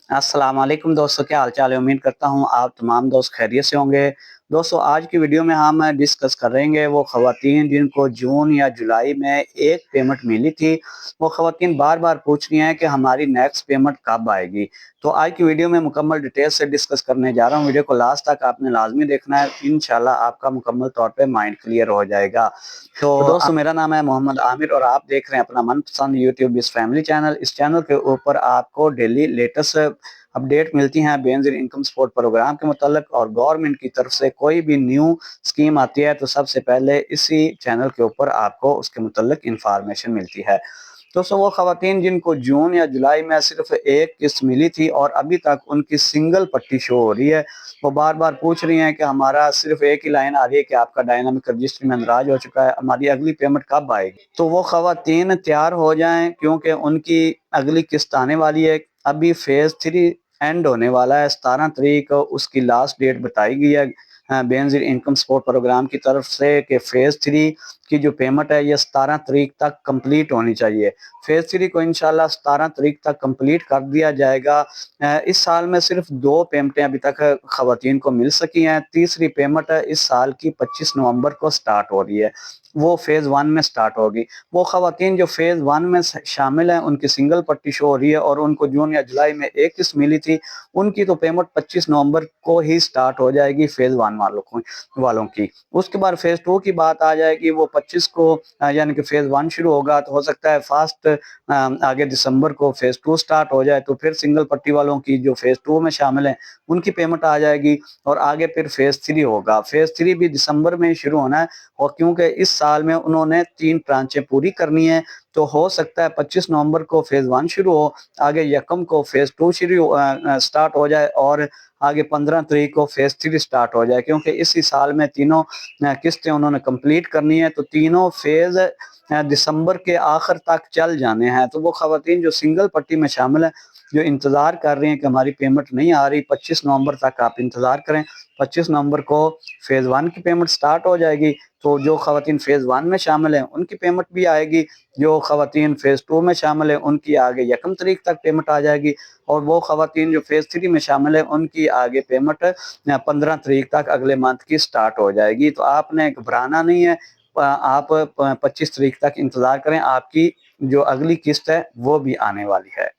अस्सलाम वालेकुम दोस्तों, क्या हाल चाल है। उम्मीद करता हूँ आप तमाम दोस्त खैरियत से होंगे। दोस्तों, आज की वीडियो में हम डिस्कस करेंगे वो ख़वातीन जिनको जून या जुलाई में एक पेमेंट मिली थी। वो ख़वातीन बार बार पूछ रही हैं कि हमारी नेक्स्ट पेमेंट कब आएगी। तो आज की वीडियो में मुकम्मल डिटेल से डिस्कस करने जा रहा हूँ। वीडियो को लास्ट तक आपने लाजमी देखना है, इंशाल्लाह आपका मुकम्मल तौर पे माइंड क्लियर हो जाएगा। तो दोस्तों, मेरा नाम है मोहम्मद आमिर और आप देख रहे हैं अपना मनपसंद यूट्यूब बिज़ फैमिली चैनल। इस चैनल के ऊपर आपको डेली लेटेस्ट अपडेट मिलती हैं बेनज़ीर इनकम सपोर्ट प्रोग्राम के मुताल्लिक, और गवर्नमेंट की तरफ से कोई भी न्यू स्कीम आती है तो सबसे पहले इसी चैनल के ऊपर आपको उसके मुताल्लिक इंफॉर्मेशन मिलती है। दोस्तों, वो ख़वातीन जिनको जून या जुलाई में सिर्फ एक किस्त मिली थी और अभी तक उनकी सिंगल पट्टी शो हो रही है, वो बार बार पूछ रही हैं कि हमारा सिर्फ एक ही लाइन आ रही है कि आपका डायनामिक रजिस्ट्री में अंदराज हो चुका है, हमारी अगली पेमेंट कब आएगी। तो वो ख़वातीन तैयार हो जाएं, क्योंकि उनकी अगली किस्त आने वाली है। अभी फेज़ 3 एंड होने वाला है, 17 तारीख को उसकी लास्ट डेट बताई गई है बेनज़ीर इनकम सपोर्ट प्रोग्राम की तरफ से कि फेज़ 3 की जो पेमेंट है ये 17 तारीख तक कंप्लीट होनी चाहिए। फेज़ 3 को इंशाल्लाह 17 तारीख तक कंप्लीट कर दिया जाएगा। इस साल में सिर्फ 2 पेमेंटें अभी तक ख़वातीन को मिल सकी हैं। तीसरी पेमेंट इस साल की 25 नवंबर को स्टार्ट हो रही है, वो फेज़ 1 में स्टार्ट होगी। वो ख़वातीन जो फेज़ 1 में शामिल हैं, उनकी सिंगल पट्टी शो हो रही है और उनको जून या जुलाई में एक किस्त मिली थी, उनकी तो पेमेंट 25 नवंबर को ही स्टार्ट हो जाएगी फेज़ 1 वालों की। उसके बाद फेज़ 2 की बात आ जाएगी, वो 25 को यानी कि फेज़ 1 शुरू होगा, तो हो सकता है फास्ट आगे दिसंबर को फेज़ 2 स्टार्ट हो जाए, तो फिर सिंगल पट्टी वालों की जो फेज़ 2 में शामिल हैं, उनकी पेमेंट आ जाएगी और आगे फिर फेज़ 3 होगा। फेज़ 3 भी दिसंबर में ही शुरू होना है, और क्योंकि इस साल में उन्होंने 3 ट्रांचें पूरी करनी है, तो हो सकता है 25 नवंबर को फेज़ 1 शुरू हो, आगे यकम को फेज़ 2 स्टार्ट हो जाए और आगे 15 तारीख को फेज़ 3 स्टार्ट हो जाए, क्योंकि इसी साल में तीनों किस्तें उन्होंने कंप्लीट करनी है, तो तीनों फेज़ दिसंबर के आखिर तक चल जाने हैं। तो वो ख़वातीन जो सिंगल पट्टी में शामिल हैं, जो इंतज़ार कर रही हैं कि हमारी पेमेंट नहीं आ रही, 25 नवंबर तक आप इंतज़ार करें। 25 नवंबर को फेज़ 1 की पेमेंट स्टार्ट हो जाएगी, तो जो ख़वातीन फेज़ 1 में शामिल हैं उनकी पेमेंट भी आएगी। जो ख़वातीन फेज़ 2 में शामिल हैं उनकी आगे यकम तारीख तक पेमेंट आ जाएगी, और वो ख़वातीन जो फेज़ 3 में शामिल हैं उनकी आगे पेमेंट 15 तारीख तक अगले मंथ की स्टार्ट हो जाएगी। तो आपने घबराना नहीं है, आप 25 तारीख तक इंतज़ार करें, आपकी जो अगली किस्त है वो भी आने वाली है।